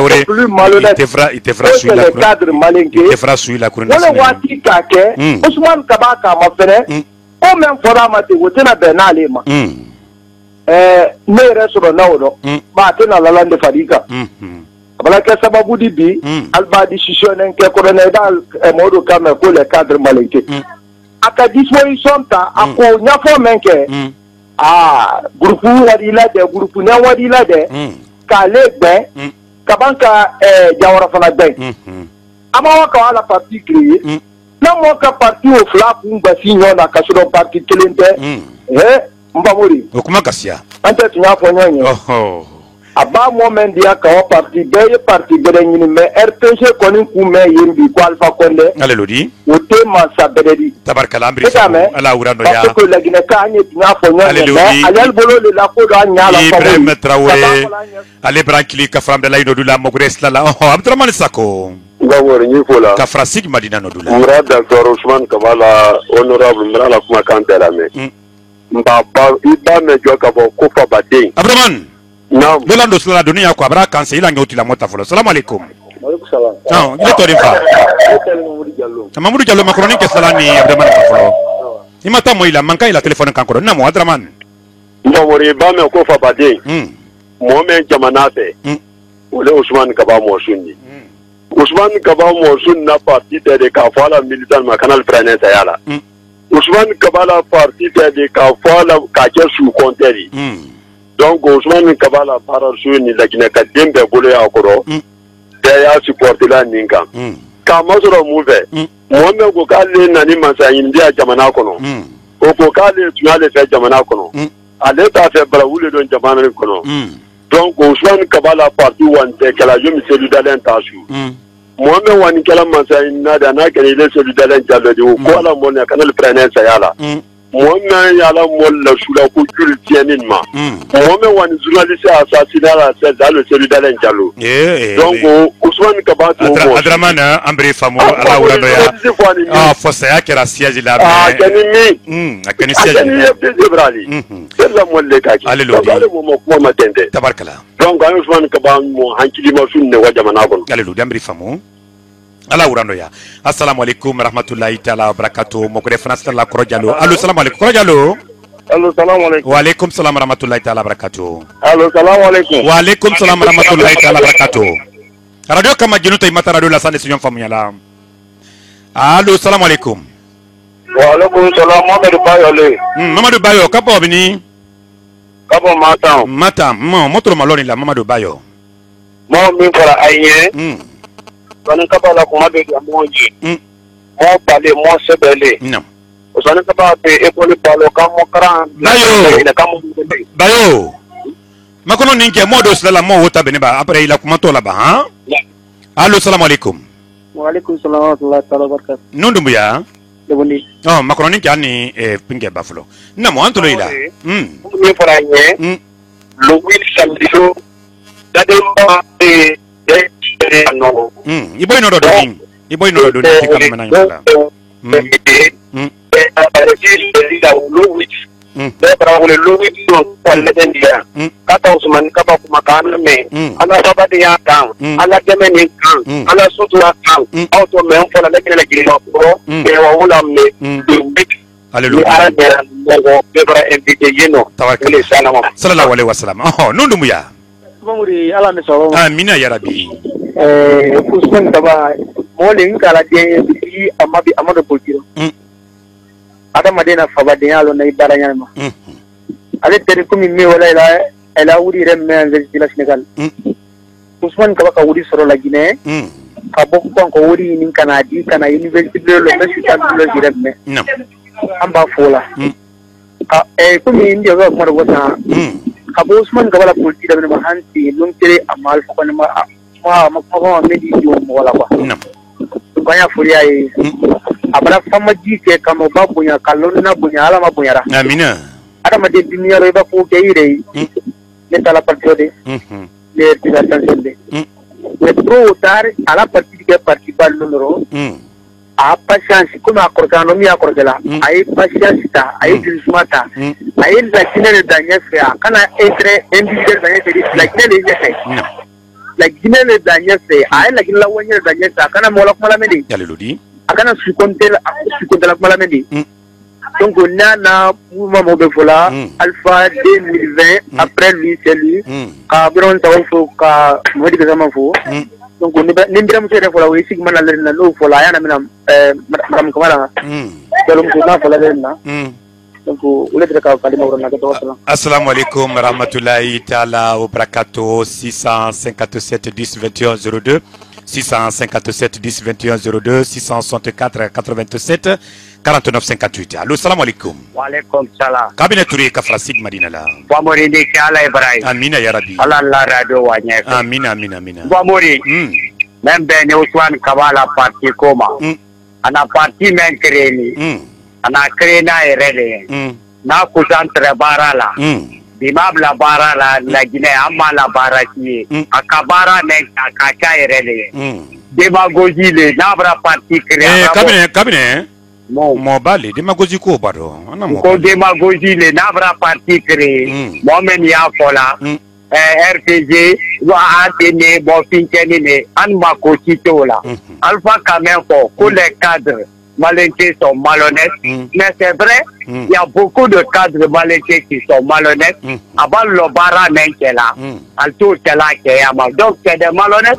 Les
plus malhonnêtes.
Il te fera suivre
les cadres malinqués.
Il te fera suivre la couronne.
Wala waati k'a kɛ. Ousmane Kaba k'a ma fɛnɛ. O même fɔra a ma ten o tɛna bɛn n'ale ma. Ne yɛrɛ sɔrɔ n'a o dɔn. Ba a tɛna lala de far'i kan. A bala kɛ sababu di bi. Ali b'a décisionné kɛ colonel Mɔdu Kame ko les cadres malinqués. A ka disposition ta a ko ɲɛfɔ min kɛ. Groupe wadi la de groupe nya wadi la de k'ale gbɛn ka ban ka Jawara fana gbɛn an ma ka ala parti créer n'a ma ka parti o fila kun basi ɲɔgɔn na ka sɔrɔ parti kelen tɛ n famori
o kuma kasiya
an tɛ tun y'a fɔ ɲɔgɔn ye a b'a mɔ mɛn diya ka wa parti bɛɛ ye parti bɛrɛ ɲini mais RPG kɔni kun mɛn yen bi ko Alpha Condé
alelodi
o tɛ mansa bɛrɛ di
tabarikala ambiri ala wura dɔ ya
parce que Laginɛka an ye tun y'a fɔ ɲɔgɔn ye mais ale bolo de la ko dɔ an ɲa la
Ibrahim Traoré ale brankili ka fram de la inodula mogure slala Abdurrahman Sako
ngawori ni fola
ka frasig Madina nodula
mura Dr Ousmane Kabala honorable mura la kuma kan tela me mba ba iba me jo ka bo ko fa baden
Abdurrahman
naam
Lolando sala dunia ko abra kan se ila ngoti la mota folo assalamu alaikum
Alaikum salam
non ile to difa Mamadou Diallo Macron ke sala ni Abdurrahman folo imata mo ila manka ila telephone kan ko na mo Abdurrahman
ngawori ba me ko fa baden mo men jamana fe ole Ousmane Kaba mo sunni Ousmane Kaba mo sunna parti de ka fala militant ma canal prene sayala Ousmane Kaba la parti de ka fala ka ke sous compteri donc Ousmane Kaba la parole sur ni Laginɛka den bɛɛ bolo y'a kɔrɔ bɛɛ y'a supporter la nin kan k'a ma sɔrɔ mun fɛ mɔgɔ min ko k'ale nani masa ɲiniya jamana kɔnɔ o ko k'ale tun y'ale fɛ jamana kɔnɔ ale t'a fɛ balawu le don jamana in kɔnɔ donc Ousmane Kaba la parti wani tɛ kɛla je me celui d'alen t'a su mɔgɔ min wani kɛla masa ɲiniya de n'a kɛra ile celui d'alen jalo de o ko ala mɔni kana le prene saya la mɔgɔ min y'ala mɔli la su la ko joli tiɲɛni ma mɔgɔ min wani journaliste assassiné la c'est le celui d'alen jalo donc Ousmane Kaba to
Abdurrahman Ambri Famo ala wura do ya fo saya kɛra siège la
mais
akani siège
ni Ibrahim c'est la mɔli ka ki ale mo kuma ma tende
tabarkala
donc Ousmane Kaba mo hankili ma sun ne wa jamana kɔnɔ
ale Ambri Famo ala wurando ya assalamu alaikum rahmatullahi ta'ala barakatuh mo ko France la Koro Diallo allo assalamu alaikum Koro Diallo
allo assalamu alaikum
wa alaikum salam rahmatullahi ta'ala barakatuh
allo assalamu alaikum
wa alaikum salam rahmatullahi ta'ala barakatuh radio kama jinuta imata radio la sane sinyon famu yala allo assalamu alaikum
wa alaikum salam Mamadou Bayo le
Mamadou Bayo kapo bini
kapo
matam mo motoro maloni la Mamadou Bayo
mo min fara ayé Ousmane Kaba la kuma bɛ kɛ mɔgɔ ye mɔgɔ bale mɔgɔ sɛbɛnlen Ousmane Kaba bɛ école balo ka mɔgɔ karan
Bayo makono ninke modo sala mo wota beniba après ila kuma to la ba ha allo assalamu alaikum
wa alaikum salam wa rahmatullahi wa barakatuh
nundum ya
deboni
makono ninke ani pinge baflo na mo antolo ila
mi fara nye lo wil samdiso dademba
iboy no do ding iboy no do ding tikam mena ngala
be bara wole lowi so palle den dia kata usman kaba kuma kana me ana sabati ya kan ala deme ni kan ala sutu ya kan auto me on fola lekele gino pro be wa wala me
Alléluia. Sallallahu alaihi wasallam. Oh, nundu muya.
Mamuri ala ne so.
Amina ya rabbi.
Usman kaba molin kala de bi amabi amado poltiro. Ada madena fabade yalo na ibaranya ma. Ale tere kumi me wala ila wuri rem me anzila Senegal. Usman kaba ka wuri soro la Guinée. Ka bokko ko wuri nin kana di kana university de l'université de rem me. Amba fola kumi india ga kuma wata kabo Usman gaba la politi da ma hanti lun tere amal ko ma medi yo wala kwa banya furia yi abara fama ji ke kamo ba bunya kalon na bunya ala ma bunya ra
amina
ada ma de dunia ro ba ko ke ire le tala partide le tigasan de le pro dar ala partide parti ballo a patience comme accordano mi accordela ai patience ta ai dismata ai la kinene danya fe kana entre individuel danya fe la kinene fe la kinene danya fe ai la kinela wanya danya ta kana mola mala medi
yaleludi
akana su kontela mala medi donc on a mouvement be fola alpha 2020 après lui c'est lui ka bron ta fo ka modi be zaman fo donc ni biram se fola we sigma na le na no fola yana minam madam kamara dalum ko na fola le na donc ule de ka kalima urana ke to
assalamu alaikum rahmatullahi taala wa barakatuh 657 10 21 02 657 10 21 02 664 87 49 58 allo salam alaikum
wa alaikum salam
cabinet touré kafra sig madina la
wa mori de kala ibrahim
amina ya rabbi
allah radio wa nya
amina
wa mori même ben Usman kabala parti koma ana parti men kreni ana krena erede na kusantre barala bimabla barala la Guinée amma la baraki akabara men akaka erede demagogie le nabra parti krena
cabinet mo bale demagogie ko bado ana mo
ko demagogie le nabra parti kré mo men ya fola RPG wa atene bo finkeni ne an ma ko citola alpha Kamenko ko les cadres malinqués sont malhonnêtes mais c'est vrai il y a beaucoup de cadres malinqués qui sont malhonnêtes avant le bara menkela al tout cela qui est donc c'est des malhonnêtes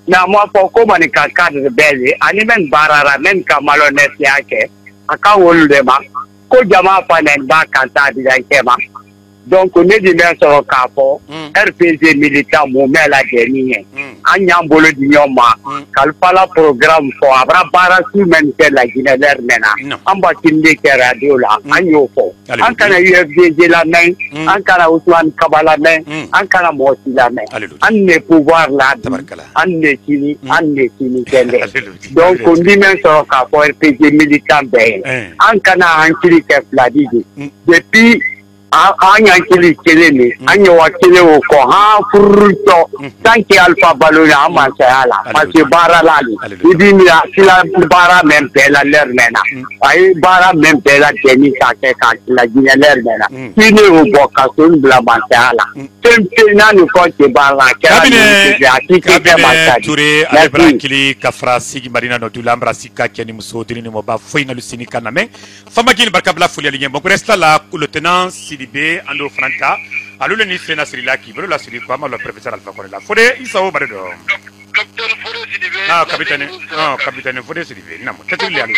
na moi pourquoi man ka cadre belé ani men barara men ka malhonnête yake aka wolude ma ko jama fanen ba kanta di kema donc on est dit mais sur capo RPG militant mo mela dernier anya mbolo di nyoma kalfala programme fo abra bara su men ke la Guinée mena amba tinde ke radio la anyo fo an kana UFDG la men an kana Usman Kabala men an kana Mosi la men an ne pouvoir la an ne kini kende donc on dit mais sur capo RPG militant ben an kana an kili ke fladidi depuis anya kili kelele anya wakile ko ha furto tanki alfa balona amasala parce bara lali idini sila bara même pela lermena ay bara même pela teni ka la Guinée lermena kini o boka sun bla masala tempe nani ko te bara
cabinet touré alebrakili kafra sigi marina no tulambra sika keni musodini mo ba foina lusini kaname famagil barkabla fuli alinye bon resta là le tenant Sidibé ando franta allo le ministre Nasrilla qui veut la Sidi quoi le professeur Alpha Konela Fodé Isao Baredo
capitaine Fodé Sidibé
capitaine Fodé Sidibé nam tatili ali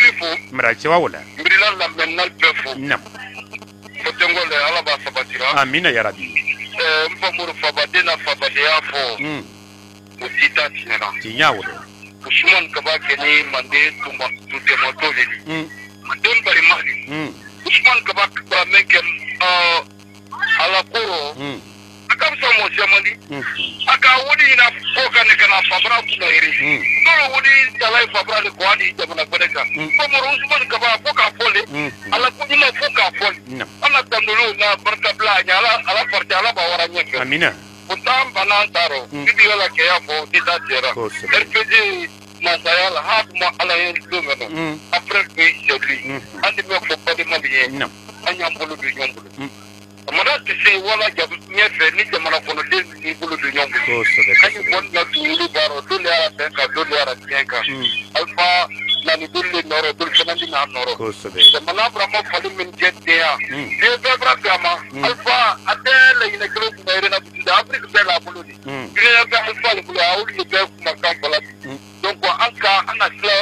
mara chewa wala
mbirila la menal pefo
nam
fotengole ala ba sabatira
amina ya rabbi
mpamuru fabade na fabade afo utita
tinya wala
Usman kabake ni mande tumba tute motoli mandem bari mali Usman kabake ba mekem ala koro akabisa mo jamali aka wodi na foka ne kana fabra kuna iri dole wodi dalai fabra le kwadi jamana bodeka ko mo Usman kaba foka fole ala kudi ma foka fole ana tandulu na barkabla nya ala farja ala ba wara nyeke
amina
utam banantaro bibi wala ke ya fo tita tera RPG masayala hat mo ala yin lumeno après que c'est lui andi me fo pas de malier ɲɛ an y'an bolo don ɲɔgɔn bolo jamana tɛ se wala ɲɛfɛ ni jamana kɔnɔden n'i bolo don ɲɔgɔn bolo an ye bɔ na duuru baara dole y'a bɛn kan dole y'a tiɲɛ kan alifa nani dole nɔrɔ dole fana bɛ n'a nɔrɔ jamana burama fali min kɛ den yan den bɛɛ bara bɛn a ma alifa a tɛ laɲinɛ kelen kun bɛ yɛrɛ bi da afiriki bɛɛ l'a bolo de giriya bɛ alifa de bolo a olu de bɛɛ kumakan fɔla bi donc an ka tila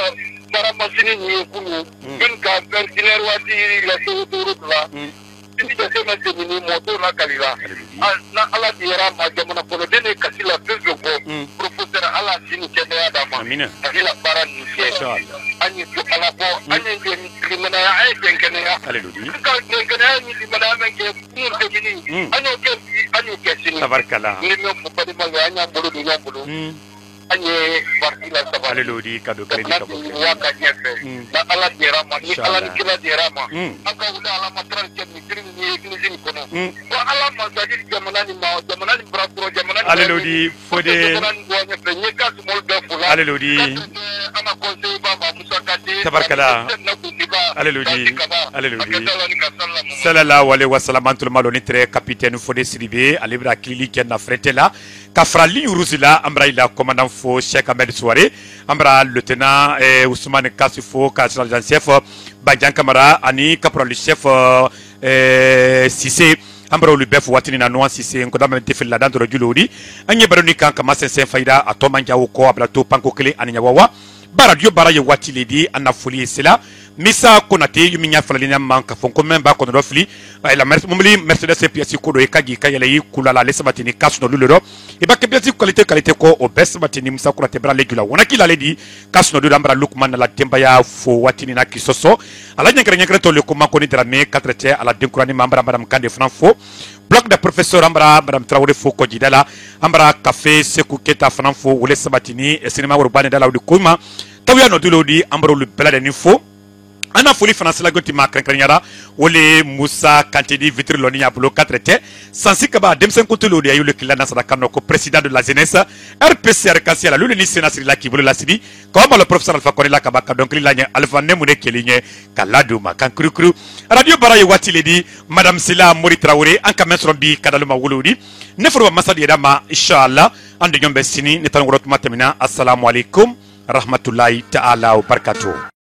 baara masini nin ye kunu min ka vɛntinɛri waati la segu duuru la ni jate ma tɛmɛ mɔtò la kalila na ala dira ma jamana kɔnɔden de kasi la fɛn fɛn fɔ professeur ala sini kɛnɛya d'a ma kasi la baara nin kɛ an ye to ala kɔ an ye limanaya an ye bɛnkɛnɛya ka bɛnkɛnɛya ni limanaya min kɛ kun tɛmɛni an y'o kɛ bi an y'o kɛ sini ni min fɔ balima ye an y'an bolo don ɲɔgɔn bolo an ye parti la sabali
ka don crédit ka bɔ
wa ka ɲɛfɛ na ala dira ma ni ala ni kira dira ma an ka wuli ala ma taara kɛ misiri ni église ni kɔnɔ wa ala ma sajidi jamana ni ma jamana ni barakɔrɔ jamana ni
aleludi fode
jamana ni bɔ ɲɛfɛ n ye ka sumaworo bɛɛ fo la
aleludi
an ka conseil ba ma musa kate
tabarkala aleludi sallallahu alaihi wasallam antul maloni tre capitaine fode sidibe alibra klili kenna fretela ka frali urusila ambraila commandant fo Cheikh Ahmed Souare ambra lieutenant Ousmane Kassifo sergent chef Badian Kamara ani caporal chef Cissé ambra lu bef watini na noa Cissé ko dama defil la dandoro julodi anye baroni kan kama sen faida atoma njawo ko ablato panko kele ani nyawawa baradio baraye wati ledi anafuli sila misa konate yuminya falalinya manka fonko memba ko do fili la Mercedes pièce ko do e kaji kayele yi kulala le sabatini kasuno lulero e ba pièce qualité ko o best batini musa kurate bra legula wona kila ledi kasuno do dambra lukman la temba ya fo watini na kisoso ala nyangre to le ko makoni drame 4 ala denkurani mambra madame kande franfo bloc de professeur ambra madame Traoré fo ko jidala ambra café seku keta franfo wole sabatini e cinéma urbane dala de kuma tawya no dulodi ambro lu bela de info ana foli fana sila goti ma krankanyara wole Musa Kantedi vitri loni ya blo 4 te sansi kaba demsen kontolo de ayule kilana sadaka no ko président de la jeunesse RPCR Kassiala lule ni senasri la kibolo la sidi comme le professeur Alpha Konela kabaka donc lilanya Alpha nemune kelinye kaladu makan krukru radio baraye wati ledi madame Sila Mori Traoré an kamen sombi kadaluma wolodi nefro masadi dama inshallah ande nyombe sini netan worot matamina assalamu alaikum rahmatullahi ta'ala wa barakatuh.